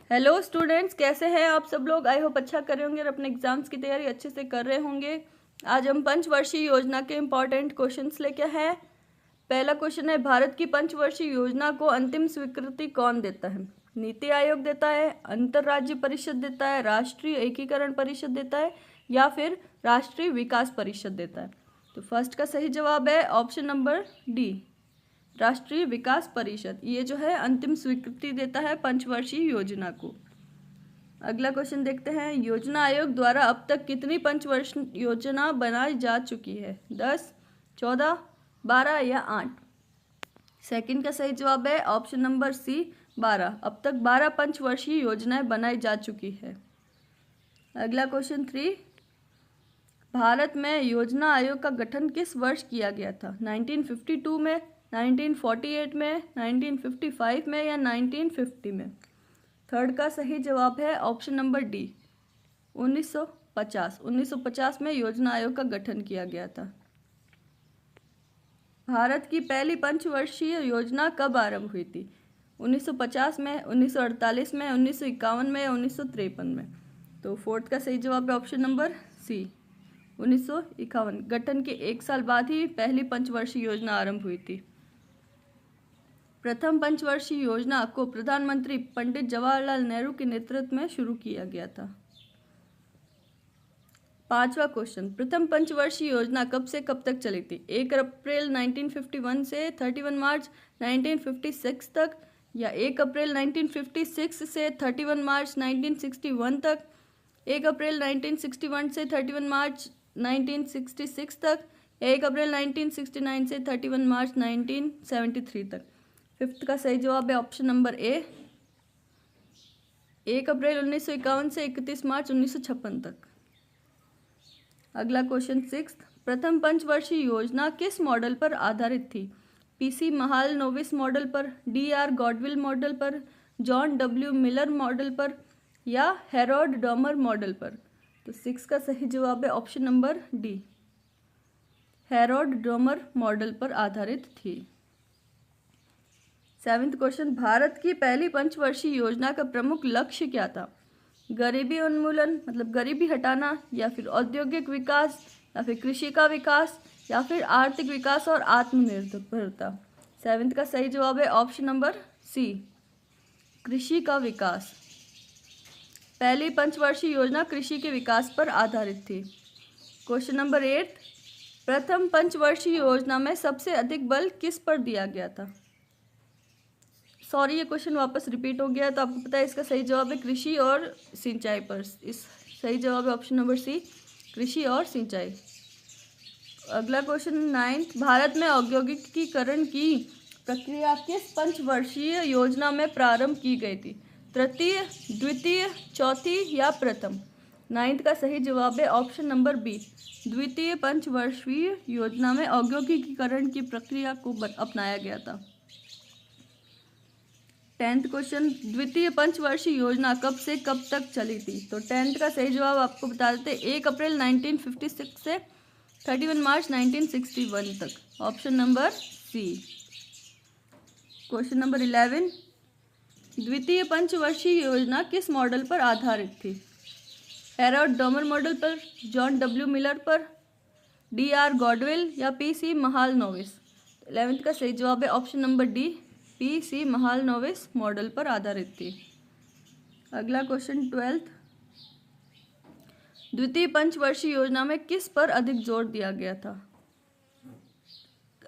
Hello students, कैसे हैं आप सब लोग। आई होप अच्छा कर रहे होंगे और अपने एग्जाम्स की तैयारी अच्छे से कर रहे होंगे। आज हम पंचवर्षीय योजना के इम्पॉर्टेंट क्वेश्चंस लेके हैं। पहला क्वेश्चन है, भारत की पंचवर्षीय योजना को अंतिम स्वीकृति कौन देता है। नीति आयोग देता है, अंतर्राज्यीय परिषद देता है, राष्ट्रीय एकीकरण परिषद देता है या फिर राष्ट्रीय विकास परिषद देता है। तो फर्स्ट का सही जवाब है ऑप्शन नंबर डी, राष्ट्रीय विकास परिषद। ये जो है अंतिम स्वीकृति देता है पंचवर्षीय योजना को। अगला क्वेश्चन देखते हैं, योजना आयोग द्वारा अब तक कितनी पंचवर्षीय योजना बनाई जा चुकी है। 10, 14, 12 या 8। सेकंड का सही जवाब है ऑप्शन नंबर सी, 12। अब तक 12 पंचवर्षीय योजनाएं बनाई जा चुकी है। अगला क्वेश्चन 3, भारत में योजना आयोग का गठन किस वर्ष किया गया था। 1952 में, 1948 में, 1955 में या 1950 में। थर्ड का सही जवाब है ऑप्शन नंबर डी, 1950। 1950 में योजना आयोग का गठन किया गया था। भारत की पहली पंचवर्षीय योजना कब आरंभ हुई थी। 1950 में, 1948 में, 1951 में या 1953 में। तो फोर्थ का सही जवाब है ऑप्शन नंबर सी, 1951। गठन के 1 साल बाद ही पहली पंचवर्षीय योजना आरंभ हुई थी। प्रथम पंचवर्षीय योजना को प्रधानमंत्री पंडित जवाहरलाल नेहरू के नेतृत्व में शुरू किया गया था। पांचवा क्वेश्चन, प्रथम पंचवर्षीय योजना कब से कब तक चली थी। 1 अप्रैल 1951 से 31 मार्च 1956 तक या 1 अप्रैल 1956 से 31 मार्च 1961 तक, 1 अप्रैल 1961 से 31 मार्च 1966 तक, 1 अप्रैल 1969 से 31 मार्च 1973 तक। फिफ्थ का सही जवाब है ऑप्शन नंबर ए, 1 अप्रैल 1951 से 31 मार्च 1956 तक। अगला क्वेश्चन 6, प्रथम पंचवर्षीय योजना किस मॉडल पर आधारित थी। पीसी महालनोबिस मॉडल पर, डीआर गॉडविल मॉडल पर, जॉन डब्ल्यू मिलर मॉडल पर या हेरोल्ड डॉमर मॉडल पर। तो 6 का सही जवाब है option number D, Harold Domar model पर आधारित थी। 7th क्वेश्चन, भारत की पहली पंचवर्षीय योजना का प्रमुख लक्ष्य क्या था। गरीबी उन्मूलन मतलब गरीबी हटाना, या फिर औद्योगिक विकास, या फिर कृषि का विकास, या फिर आर्थिक विकास और आत्मनिर्भरता। 7th का सही जवाब है ऑप्शन नंबर सी, कृषि का विकास। पहली पंचवर्षीय योजना कृषि के विकास पर आधारित थी। क्वेश्चन नंबर 8, प्रथम पंचवर्षीय योजना में सबसे अधिक बल किस पर दिया गया था। सॉरी, ये क्वेश्चन वापस रिपीट हो गया, तो आपको पता है इसका सही जवाब है कृषि और सिंचाई पर। इस सही जवाब है ऑप्शन नंबर सी, कृषि और सिंचाई। अगला क्वेश्चन 9th, भारत में औद्योगिकीकरण की प्रक्रिया किस पंचवर्षीय योजना में प्रारंभ की गई थी। तृतीय, द्वितीय, चौथी या प्रथम। 9th का सही जवाब है ऑप्शन नंबर बी, द्वितीय पंचवर्षीय योजना में औद्योगिकीकरण की प्रक्रिया को अपनाया गया था। 10th क्वेश्चन, द्वितीय पंचवर्षीय योजना कब से कब तक चली थी। तो 10th का सही जवाब आपको बता देते, 1 अप्रैल 1956 से 31 मार्च 1961 तक। Option number C. Question number 11, द्वितीय पंचवर्षीय योजना किस मॉडल पर आधारित थी। हेरोल्ड डॉमर मॉडल पर, जॉन डब्ल्यू मिलर पर, डीआर गॉडविल या पीसी महालनोबिस। 11th का सही जवाब है option number D, PC Mahalanobis model पर आधारित थी। अगला क्वेश्चन 12th, द्वितीय पंचवर्षीय योजना में किस पर अधिक जोर दिया गया था।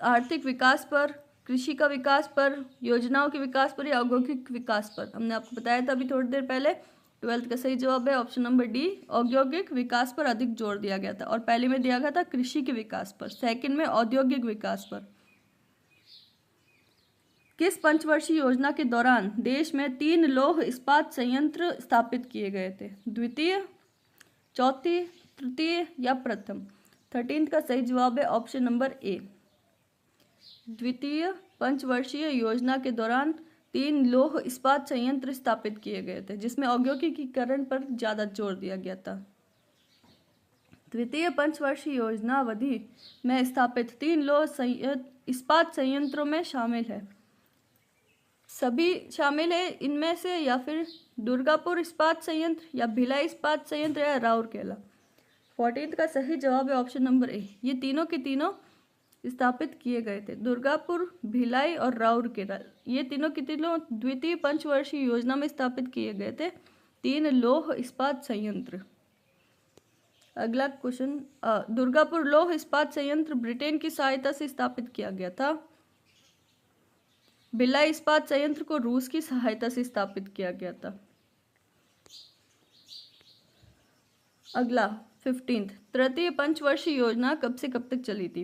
आर्थिक विकास पर, कृषि का विकास पर, योजनाओं के विकास पर या औद्योगिक विकास पर। हमने आपको बताया था अभी थोड़ी देर पहले। 12th का सही जवाब है ऑप्शन नंबर डी, औद्योगिक विकास पर अधिक जोर दिया गया था। और पहले में दिया गया था कृषि के विकास पर, सेकंड में औद्योगिक विकास पर। किस पंचवर्षीय योजना के दौरान देश में 3 लौह इस्पात संयंत्र स्थापित किए गए थे। द्वितीय, चौथी, तृतीय या प्रथम। 13th का सही जवाब है ऑप्शन नंबर ए, द्वितीय पंचवर्षीय योजना के दौरान 3 लौह इस्पात संयंत्र स्थापित किए गए थे, जिसमें औद्योगिकीकरण पर ज्यादा जोर दिया गया था। द्वितीय पंचवर्षीय योजना अवधि में स्थापित 3 लौह इस्पात संयंत्रों में शामिल है सभी शामिल है इनमें से, या फिर दुर्गापुर इस्पात संयंत्र, या भिलाई इस्पात संयंत्र, या राउरकेला? 14 का सही जवाब है ऑप्शन नंबर ए। ये तीनों के तीनों स्थापित किए गए थे। दुर्गापुर, भिलाई और राउरकेला, ये तीनों के तीनों द्वितीय पंचवर्षीय योजना में स्थापित किए गए थे 3 लौह इस्पात संयंत्र। अगला क्वेश्चन, दुर्गापुर लौह इस्पात संयंत्र ब्रिटेन की सहायता से स्थापित किया गया था। भिलाई इस्पात संयंत्र को रूस की सहायता से स्थापित किया गया था। अगला 15, तृतीय पंचवर्षीय योजना कब से कब तक चली थी?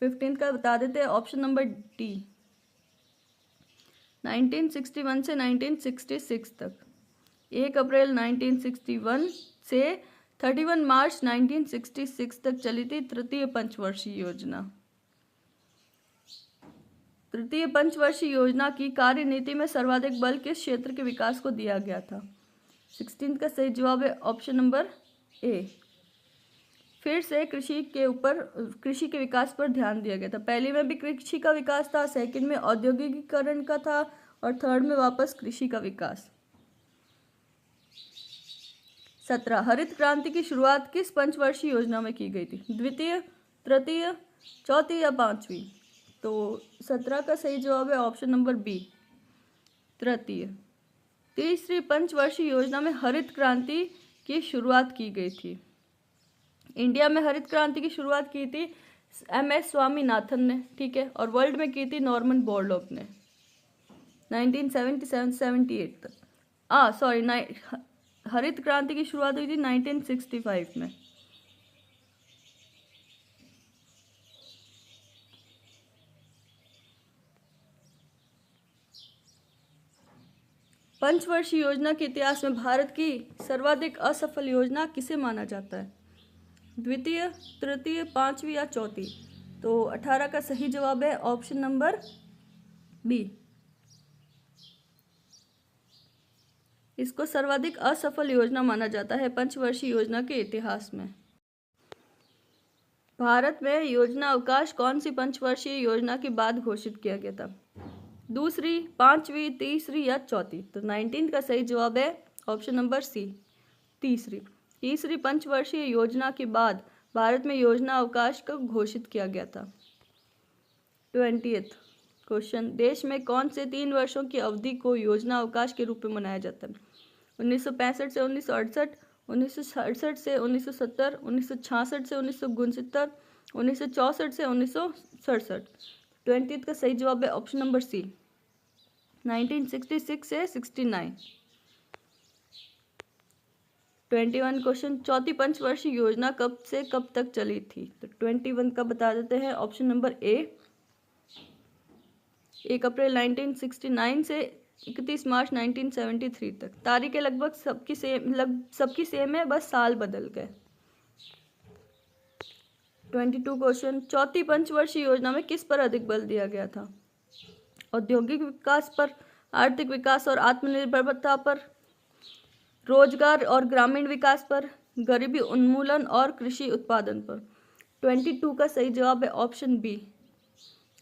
15 का बता देते हैं, ऑप्शन नंबर डी, 1961 से 1966 तक। 1 अप्रैल 1961 से 31 मार्च 1966 तक चली थी तृतीय पंचवर्षीय योजना। तृतीय पंचवर्षीय योजना की कार्यनीति में सर्वाधिक बल किस क्षेत्र के विकास को दिया गया था? 16 का सही जवाब है ऑप्शन नंबर ए। फिर से कृषि के विकास पर ध्यान दिया गया था। पहली में भी कृषि का विकास था, सेकंड में औद्योगिकीकरण का था, और थर्ड में वापस कृषि का विकास। 17, हरित क्रांति की शुरुआत किस पंचवर्षीय योजना में की गई थी? द्वितीय, तृतीय, चौथी या पांचवी? तो 17 का सही जवाब है ऑप्शन नंबर बी, तृतीय। तीसरी पंचवर्षीय योजना में हरित क्रांति की शुरुआत की गई थी। इंडिया में हरित क्रांति की शुरुआत की थी MS स्वामीनाथन ने, ठीक है, और वर्ल्ड में की थी नॉर्मन बोरलॉग ने 1977-78 तक। हरित क्रांति की शुरुआत हुई थी 1965 में। पंचवर्षीय योजना के इतिहास में भारत की सर्वाधिक असफल योजना किसे माना जाता है? द्वितीय, तृतीय, पांचवी या चौथी? तो 18 का सही जवाब है ऑप्शन नंबर बी। इसको सर्वाधिक असफल योजना माना जाता है पंचवर्षीय योजना के इतिहास में। भारत में योजना अवकाश कौन सी पंचवर्षीय योजना के बाद घोषित किया गया था? दूसरी, पांचवी, तीसरी या चौथी? तो 19 का सही जवाब है ऑप्शन नंबर सी, तीसरी। तीसरी पंचवर्षीय योजना के बाद भारत में योजना अवकाश को घोषित किया गया था। 20th क्वेश्चन, देश में कौन से 3 वर्षों की अवधि को योजना अवकाश के रूप में मनाया जाता है? 1965 से 1968, 1967 से 1970, 1966 से 1969, 1964 से 1967। 20th का सही जवाब है ऑप्शन नंबर सी, 1966 से 69। 21 क्वेश्चन, चौथी पंचवर्षीय योजना कब से कब तक चली थी? तो 21 का बता देते हैं, ऑप्शन नंबर ए, 1 अप्रैल 1969 से 31 मार्च 1973 तक। तारीखें लगभग सबकी सेम है, बस साल बदल गए। 22 क्वेश्चन, चौथी पंचवर्षीय योजना में किस पर अधिक बल दिया गया था? औद्योगिक विकास पर, आर्थिक विकास और आत्मनिर्भरता पर, रोजगार और ग्रामीण विकास पर, गरीबी उन्मूलन और कृषि उत्पादन पर? 22 का सही जवाब है ऑप्शन बी,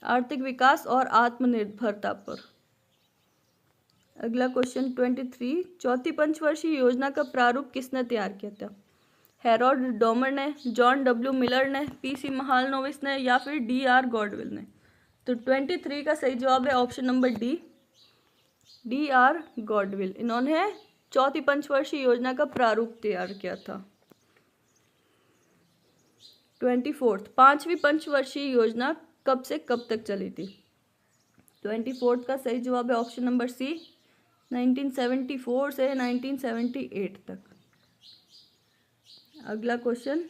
आर्थिक विकास और आत्मनिर्भरता पर। अगला क्वेश्चन 23, चौथी पंचवर्षीय योजना का प्रारूप किसने तैयार किया था? हैरोल्ड डोमर ने, जॉन डब्ल्यू मिलर ने, PC महालनोबिस ने, या फिर DR गॉडविल ने? तो 23 का सही जवाब है ऑप्शन नंबर डी, DR गॉडविल। इन्होंने चौथी पंचवर्षीय योजना का प्रारूप तैयार किया था। 24, पांचवी पंचवर्षीय योजना कब से कब तक चली थी? 24 का सही जवाब है ऑप्शन नंबर सी, 1974 से 1978 तक। अगला क्वेश्चन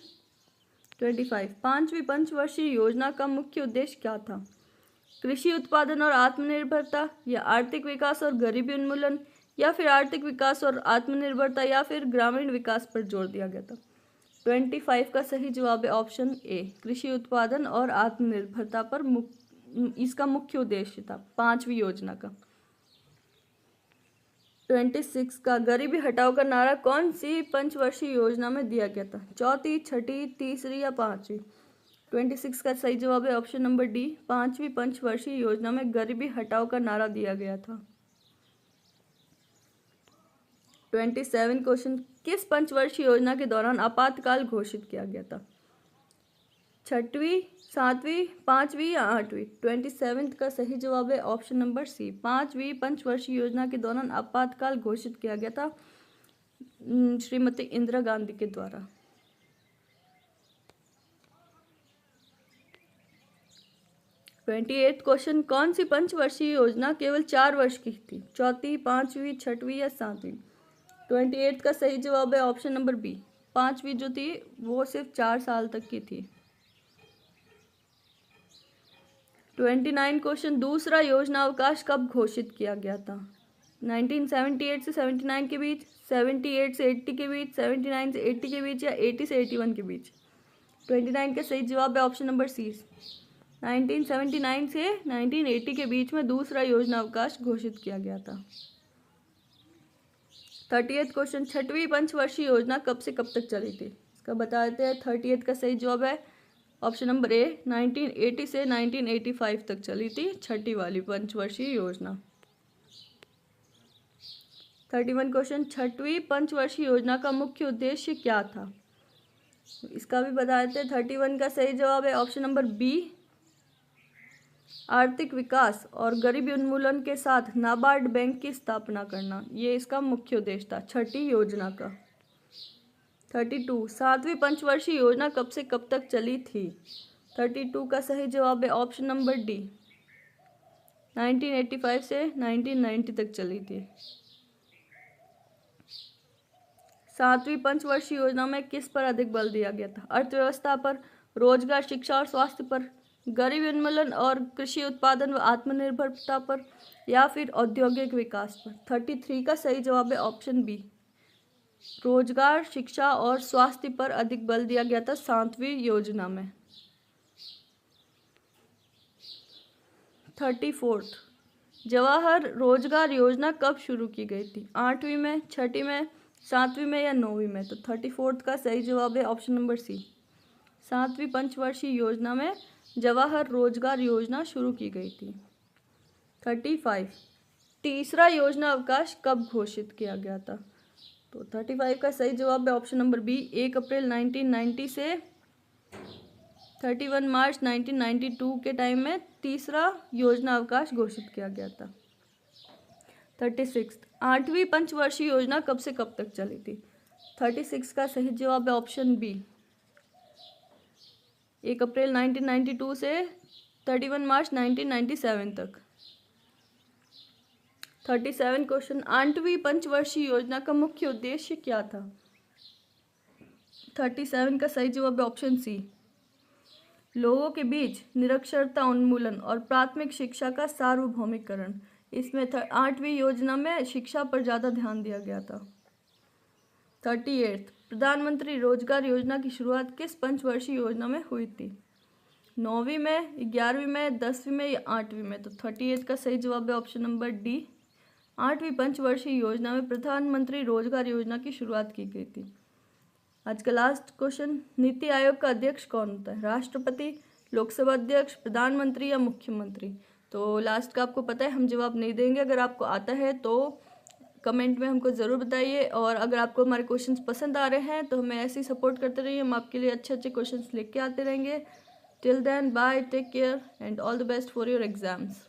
25, पांचवी पंचवर्षीय योजना का मुख्य उद्देश्य क्या था? कृषि उत्पादन और आत्मनिर्भरता, या आर्थिक विकास और गरीबी उन्मूलन, या फिर आर्थिक विकास और आत्मनिर्भरता, या फिर ग्रामीण विकास पर जोर दिया गया था? 25 का सही जवाब है ऑप्शन ए, कृषि उत्पादन और आत्मनिर्भरता पर इसका मुख्य उद्देश्य था पांचवी योजना का। 26 का, गरीबी हटाओ का नारा कौन सी पंचवर्षीय योजना में दिया गया था? चौथी, छठी, तीसरी या पांचवी? 26 का सही जवाब है ऑप्शन नंबर डी, पांचवी पंचवर्षीय योजना में गरीबी हटाओ का नारा दिया गया था। 27 क्वेश्चन, किस पंचवर्षीय योजना के दौरान आपातकाल घोषित किया गया था? 6वीं, 7वीं, 5वीं या 8वीं? 27 का सही जवाब है ऑप्शन नंबर सी, 5वीं पंचवर्षीय योजना के दौरान आपातकाल घोषित किया गया था श्रीमती इंदिरा गांधी के द्वारा। 28 क्वेश्चन, कौन सी पंचवर्षीय योजना केवल 4 वर्ष की थी? 4वीं, 5वीं, 6वीं या 7वीं? 28 का सही जवाब है ऑप्शन नंबर बी, 5वीं जो थी वो सिर्फ 4 साल तक की थी। 29 क्वेश्चन, दूसरा योजना अवकाश कब घोषित किया गया था? 1978 से 79 के बीच, 78 से 80 के बीच, 79 से 80 के बीच या 80 से 81 के बीच? 29 का सही जवाब है ऑप्शन नंबर सी, 1979 से 1980 के बीच में दूसरा योजना अवकाश घोषित किया गया था। 38 क्वेश्चन, 6वीं पंचवर्षीय योजना कब से कब तक चली थी? इसका बता देते हैं। 38 का सही जवाब है ऑप्शन नंबर ए, 1980 से 1985 तक चली थी 6वीं वाली पंचवर्षीय योजना। 31 क्वेश्चन, 6वीं पंचवर्षीय योजना का मुख्य उद्देश्य क्या था? इसका भी बता देते हैं। 31 का सही जवाब है ऑप्शन नंबर बी, आर्थिक विकास और गरीबी उन्मूलन के साथ नाबार्ड बैंक की स्थापना करना, ये इसका मुख्य उद्देश्य था 6वीं योजना का। 32, 7वीं पंचवर्षीय योजना कब से कब तक चली थी? 32 का सही जवाब है ऑप्शन नंबर डी, 1985 से 1990 तक चली थी। 7वीं पंचवर्षीय योजना में किस पर अधिक बल दिया गया था? अर्थव्यवस्था पर, रोजगार, शिक्षा और स्वास्थ्य पर, गरीबी उन्मूलन और कृषि उत्पादन व आत्मनिर्भरता पर, या फिर औद्योगिक विकास पर? 33 का सही जवाब है ऑप्शन बी, रोजगार, शिक्षा और स्वास्थ्य पर अधिक बल दिया गया था 7वीं योजना में। 34, जवाहर रोजगार योजना कब शुरू की गई थी? 8वीं में, 6वीं में, 7वीं में या 9वीं में? तो 34 का सही जवाब है ऑप्शन नंबर सी, 7वीं पंचवर्षीय योजना में जवाहर रोजगार योजना शुरू की गई थी। 35, तीसरा योजना अवकाश कब घोषित किया गया था? तो 35 का सही जवाब है ऑप्शन नंबर बी, 1 अप्रैल 1990 से 31 मार्च 1992 के टाइम में तीसरा योजना अवकाश घोषित किया गया था। 36, 8वीं पंचवर्षीय योजना कब से कब तक चली थी? 36 का सही जवाब है ऑप्शन बी, 1 अप्रैल 1992 से 31 मार्च 1997 तक। 37 क्वेश्चन, 8वीं पंचवर्षीय योजना का मुख्य उद्देश्य क्या था? 37 का सही जवाब है ऑप्शन सी, लोगों के बीच निरक्षरता उन्मूलन और प्राथमिक शिक्षा का सार्वभौमिकरण। इसमें 8वीं योजना में शिक्षा पर ज़्यादा ध्यान दिया गया था। 38, प्रधानमंत्री रोजगार योजना की शुरुआत किस पंचवर्षीय योजना में हुई थी? 9वीं में, 11वीं में, 10वीं में या 8वीं में? तो 38 का सही जवाब है ऑप्शन नंबर डी, 8वीं पंचवर्षीय योजना में प्रधानमंत्री रोजगार योजना की शुरुआत की गई थी। आज का लास्ट क्वेश्चन, नीति आयोग का अध्यक्ष कौन होता है? राष्ट्रपति, लोकसभा अध्यक्ष, प्रधानमंत्री या मुख्यमंत्री? तो लास्ट का आपको पता है, हम जवाब नहीं देंगे। अगर आपको आता है तो कमेंट में हमको ज़रूर बताइए, और अगर आपको हमारे क्वेश्चंस पसंद आ रहे हैं तो हमें ऐसे ही सपोर्ट करते रहिए, हम आपके लिए अच्छे अच्छे क्वेश्चंस लेके आते रहेंगे। Till then, bye, take care and all the best for your exams.